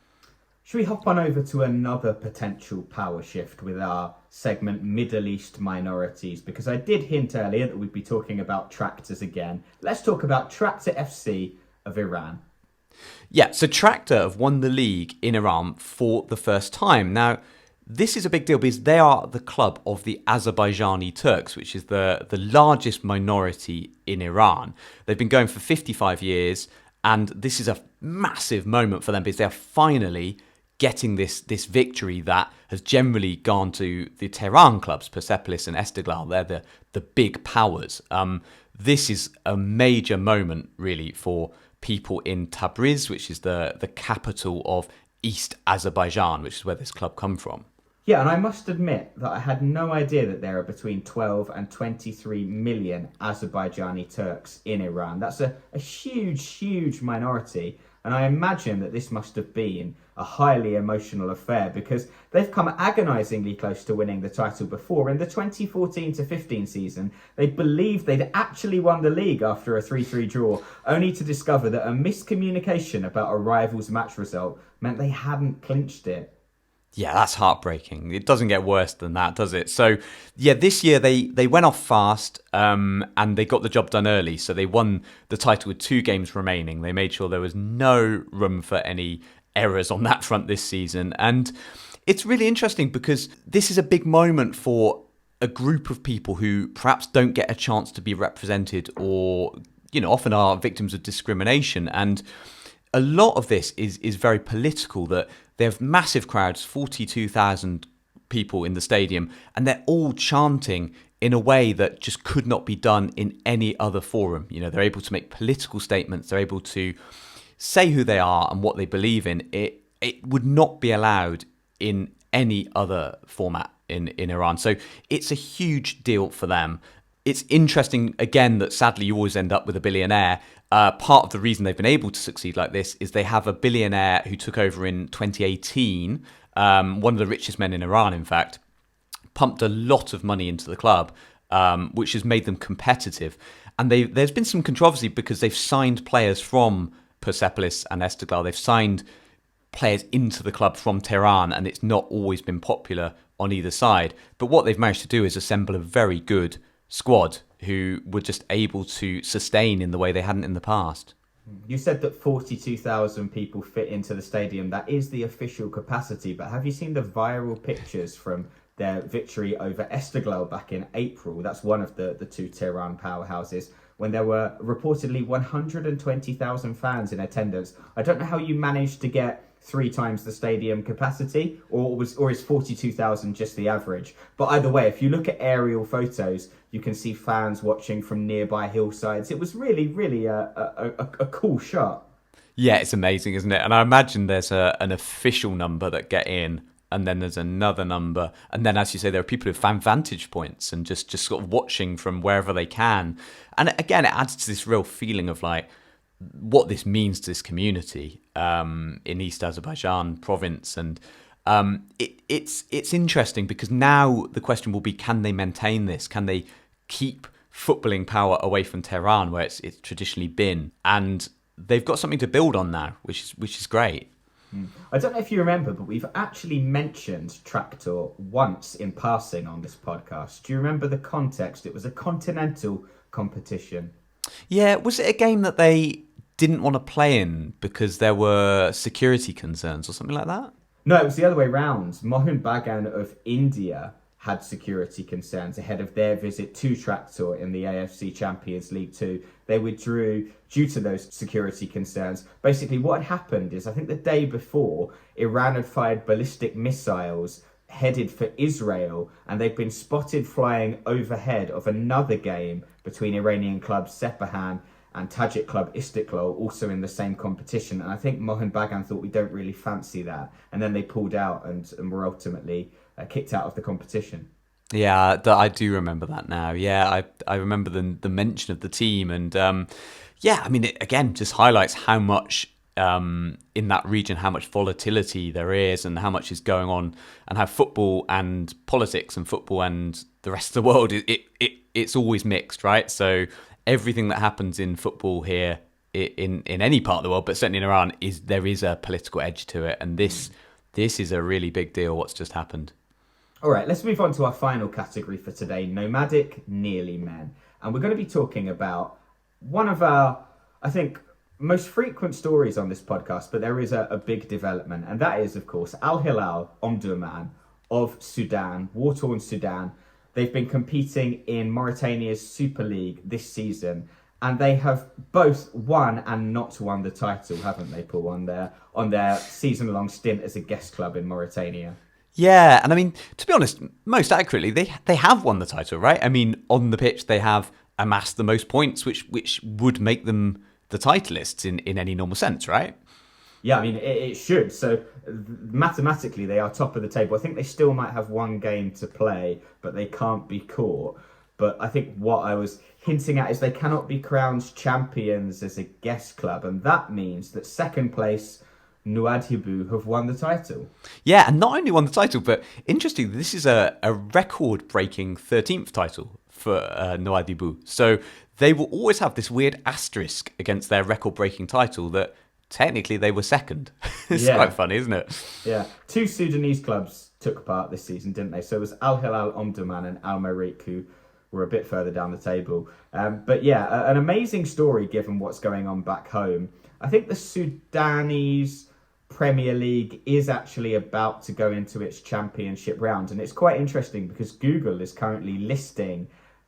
Speaker 1: Should we hop on over to another potential power shift with our segment Middle East minorities? Because I did hint earlier that we'd be talking about Tractors again. Let's talk about Tractor FC of Iran.
Speaker 2: Yeah, so Tractor have won the league in Iran for the first time. Now, this is a big deal because they are the club of the Azerbaijani Turks, which is the largest minority in Iran. They've been going for 55 years, and this is a massive moment for them because they're finally getting this victory that has generally gone to the Tehran clubs, Persepolis and Esteghlal. They're the big powers. this is a major moment, really, for people in Tabriz, which is the capital of East Azerbaijan, which is where this club come from.
Speaker 1: Yeah, and I must admit that I had no idea that there are between 12 and 23 million Azerbaijani Turks in Iran. That's a huge, huge minority. And I imagine that this must have been a highly emotional affair because they've come agonisingly close to winning the title before. In the 2014-15 season, they believed they'd actually won the league after a 3-3 draw, only to discover that a miscommunication about a rival's match result meant they hadn't clinched it.
Speaker 2: Yeah, that's heartbreaking. It doesn't get worse than that, does it? So, yeah, this year they went off fast and they got the job done early. So they won the title with 2 games remaining. They made sure there was no room for any errors on that front this season. And it's really interesting because this is a big moment for a group of people who perhaps don't get a chance to be represented or, often are victims of discrimination. And a lot of this is very political, that they have massive crowds, 42,000 people in the stadium, and they're all chanting in a way that just could not be done in any other forum. They're able to make political statements, they're able to say who they are and what they believe in. It would not be allowed in any other format in Iran. So it's a huge deal for them. It's interesting, again, that sadly you always end up with a billionaire. Part of the reason they've been able to succeed like this is they have a billionaire who took over in 2018, one of the richest men in Iran, in fact, pumped a lot of money into the club, which has made them competitive. And there's been some controversy because they've signed players from Persepolis and Esteghlal. They've signed players into the club from Tehran, and it's not always been popular on either side. But what they've managed to do is assemble a very good squad who were just able to sustain in the way they hadn't in the past.
Speaker 1: You said that 42,000 people fit into the stadium. That is the official capacity, but have you seen the viral pictures from their victory over Esteghlal back in April? That's one of the 2 Tehran powerhouses, when there were reportedly 120,000 fans in attendance. I don't know how you managed to get 3 times the stadium capacity, or is 42,000 just the average? But either way, if you look at aerial photos, you can see fans watching from nearby hillsides. It was really, really a cool shot.
Speaker 2: Yeah, it's amazing, isn't it? And I imagine there's an official number that get in, and then there's another number. And then, as you say, there are people who found vantage points and just sort of watching from wherever they can. And again, it adds to this real feeling of like what this means to this community in East Azerbaijan province. And it's interesting because now the question will be, can they maintain this? Can they keep footballing power away from Tehran, where it's traditionally been? And they've got something to build on now, which is great.
Speaker 1: I don't know if you remember, but we've actually mentioned Traktor once in passing on this podcast. Do you remember the context? It was a continental competition.
Speaker 2: Yeah, was it a game that they didn't want to play in because there were security concerns or something like that?
Speaker 1: No, it was the other way round. Mohun Bagan of India had security concerns ahead of their visit to Traktor in the AFC Champions League 2. They withdrew due to those security concerns. Basically, what had happened is, I think the day before, Iran had fired ballistic missiles headed for Israel, and they'd been spotted flying overhead of another game between Iranian club Sepahan and Tajik club Istiklal, also in the same competition. And I think Mohun Bagan thought, we don't really fancy that. And then they pulled out and were ultimately kicked out of the competition.
Speaker 2: Yeah, I do remember that now. Yeah, I remember the mention of the team. And yeah, I mean, it again just highlights how much in that region, how much volatility there is and how much is going on, and how football and politics and football and the rest of the world, it's always mixed, right? So everything that happens in football here, in any part of the world, but certainly in Iran, there is a political edge to it. And this is a really big deal, what's just happened.
Speaker 1: All right, let's move on to our final category for today, nomadic nearly men. And we're going to be talking about one of our, I think, most frequent stories on this podcast, but there is a big development. And that is, of course, Al-Hilal Omdurman of Sudan, war-torn Sudan. They've been competing in Mauritania's Super League this season, and they have both won and not won the title, haven't they, Paul, on their season-long stint as a guest club in Mauritania?
Speaker 2: Yeah, and I mean, to be honest, most accurately, they have won the title, right? I mean, on the pitch, they have amass the most points, which would make them the titleists in any normal sense, right?
Speaker 1: Yeah, I mean, it should. So mathematically, they are top of the table. I think they still might have one game to play, but they can't be caught. But I think what I was hinting at is they cannot be crowned champions as a guest club. And that means that second place, Nouadhibou, have won the title.
Speaker 2: Yeah, and not only won the title, but interestingly, this is a record-breaking 13th title for Nouadhibou. So they will always have this weird asterisk against their record-breaking title that technically they were second. It's quite funny, isn't it?
Speaker 1: Yeah. 2 Sudanese clubs took part this season, didn't they? So it was Al-Hilal of Sudan and Al-Mariq, who were a bit further down the table. But yeah, an amazing story given what's going on back home. I think the Sudanese Premier League is actually about to go into its championship round. And it's quite interesting because Google is currently listing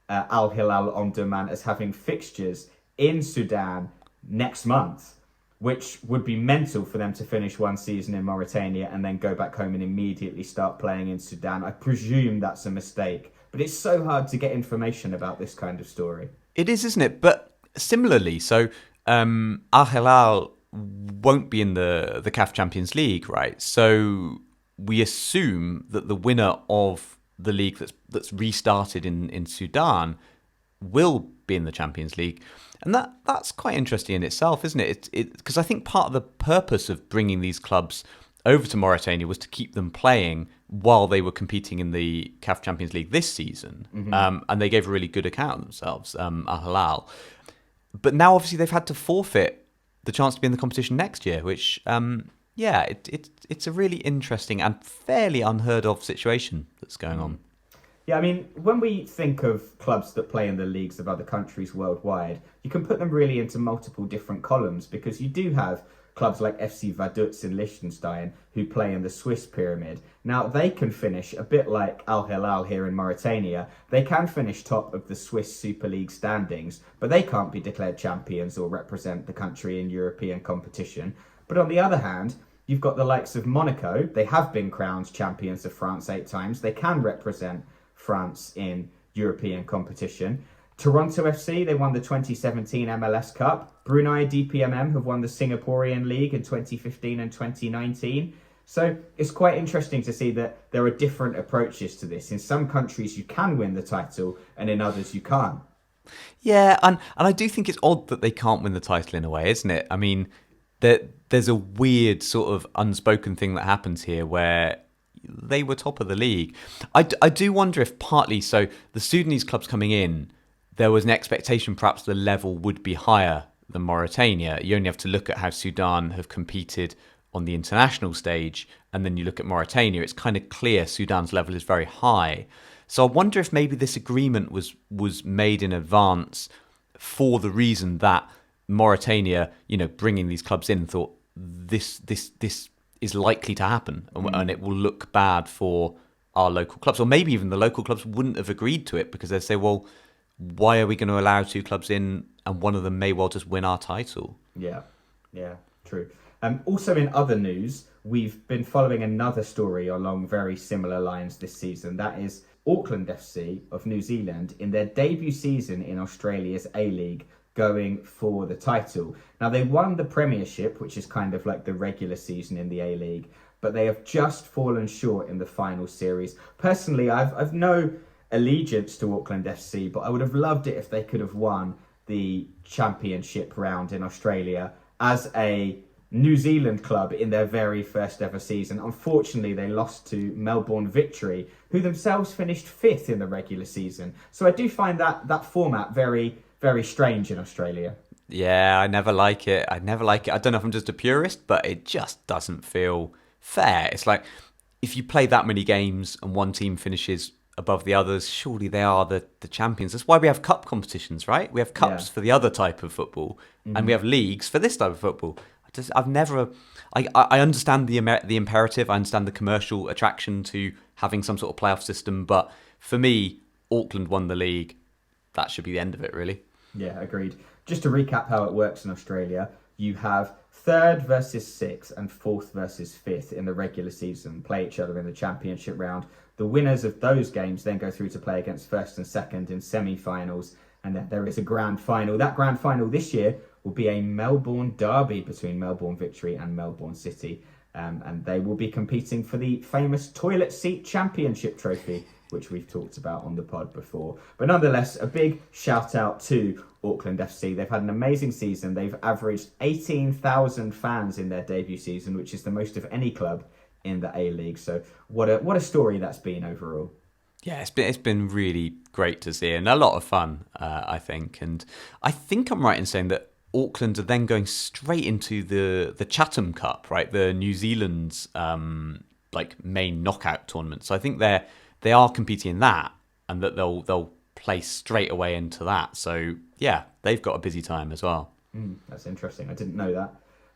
Speaker 1: Al-Hilal of Sudan as having fixtures in Sudan next month, which would be mental for them to finish one season in Mauritania and then go back home and immediately start playing in Sudan. I presume that's a mistake, but it's so hard to get information about this kind of story.
Speaker 2: It is, isn't it? But similarly, so Al-Hilal won't be in the CAF Champions League, right? So we assume that the winner of the league that's restarted in Sudan will be in the Champions League. And that's quite interesting in itself, isn't it? Because I think part of the purpose of bringing these clubs over to Mauritania was to keep them playing while they were competing in the CAF Champions League this season. Mm-hmm. And they gave a really good account of themselves, Al-Hilal. But now, obviously, they've had to forfeit the chance to be in the competition next year, which, it's a really interesting and fairly unheard of situation that's going on.
Speaker 1: Yeah, I mean, when we think of clubs that play in the leagues of other countries worldwide, you can put them really into multiple different columns because you do have clubs like FC Vaduz in Liechtenstein who play in the Swiss pyramid. Now, they can finish a bit like Al-Hilal here in Mauritania. They can finish top of the Swiss Super League standings, but they can't be declared champions or represent the country in European competition. But on the other hand, you've got the likes of Monaco. They have been crowned champions of France 8 times. They can represent France in European competition. Toronto FC, they won the 2017 MLS Cup. Brunei DPMM have won the Singaporean League in 2015 and 2019. So it's quite interesting to see that there are different approaches to this. In some countries you can win the title and in others you can't.
Speaker 2: Yeah, and I do think it's odd that they can't win the title in a way, isn't it? I mean, there's a weird sort of unspoken thing that happens here where they were top of the league. I do wonder if partly so the Sudanese clubs coming in, there was an expectation perhaps the level would be higher than Mauritania. You only have to look at how Sudan have competed on the international stage, and then you look at Mauritania, it's kind of clear Sudan's level is very high. So I wonder if maybe this agreement was made in advance for the reason that Mauritania, bringing these clubs in, thought this is likely to happen, and it will look bad for our local clubs. Or maybe even the local clubs wouldn't have agreed to it because they'd say, well, why are we going to allow 2 clubs in and one of them may well just win our title? Yeah,
Speaker 1: true. Also in other news, we've been following another story along very similar lines this season. That is Auckland FC of New Zealand in their debut season in Australia's A-League, going for the title. Now, they won the Premiership, which is kind of like the regular season in the A-League, but they have just fallen short in the final series. Personally, I've no allegiance to Auckland FC, but I would have loved it if they could have won the championship round in Australia as a New Zealand club in their very first ever season. Unfortunately, they lost to Melbourne Victory, who themselves finished 5th in the regular season. So I do find that format very, very strange in Australia.
Speaker 2: Yeah, I never like it. I don't know if I'm just a purist, but it just doesn't feel fair. It's like if you play that many games and one team finishes above the others, surely they are the champions. That's why we have cup competitions, right? We have cups for the other type of football, and we have leagues for this type of football. I understand the imperative. I understand the commercial attraction to having some sort of playoff system, but for me, Auckland won the league. That should be the end of it, really.
Speaker 1: Yeah, agreed. Just to recap how it works in Australia, you have 3rd versus 6th and 4th versus 5th in the regular season play each other in the championship round. The winners of those games then go through to play against 1st and 2nd in semi-finals, And then there is a grand final. That grand final this year will be a Melbourne derby between Melbourne Victory and Melbourne City. And they will be competing for the famous toilet seat championship trophy, which we've talked about on the pod before. But nonetheless, a big shout out to Auckland FC. They've had an amazing season. They've averaged 18,000 fans in their debut season, which is the most of any club in the A-League. So what a story that's been overall.
Speaker 2: Yeah, it's been really great to see and a lot of fun, I think. And I think I'm right in saying that Auckland are then going straight into the Chatham Cup, right? The New Zealand's main knockout tournament. So I think they are competing in that, and that they'll play straight away into that. So yeah, they've got a busy time as well.
Speaker 1: That's interesting. I didn't know that.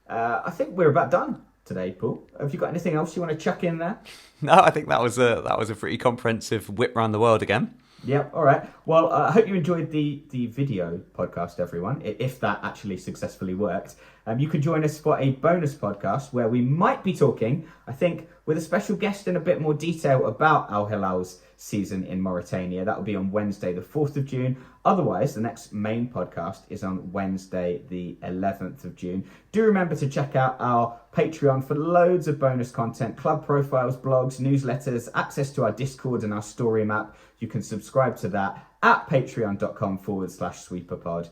Speaker 1: I think we're about done today, Paul. Have you got anything else you want to chuck in there?
Speaker 2: No, I think that was a pretty comprehensive whip around the world again.
Speaker 1: Yep, all right. Well, I hope you enjoyed the video podcast, everyone, if that actually successfully worked. You can join us for a bonus podcast where we might be talking, I think, with a special guest in a bit more detail about Al-Hilal's season in Mauritania. That will be on Wednesday, the 4th of June. Otherwise, the next main podcast is on Wednesday, the 11th of June. Do remember to check out our Patreon for loads of bonus content, club profiles, blogs, newsletters, access to our Discord and our story map. You can subscribe to that at patreon.com/sweeperpod.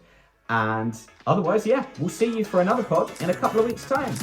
Speaker 1: And otherwise, yeah, we'll see you for another pod in a couple of weeks' time.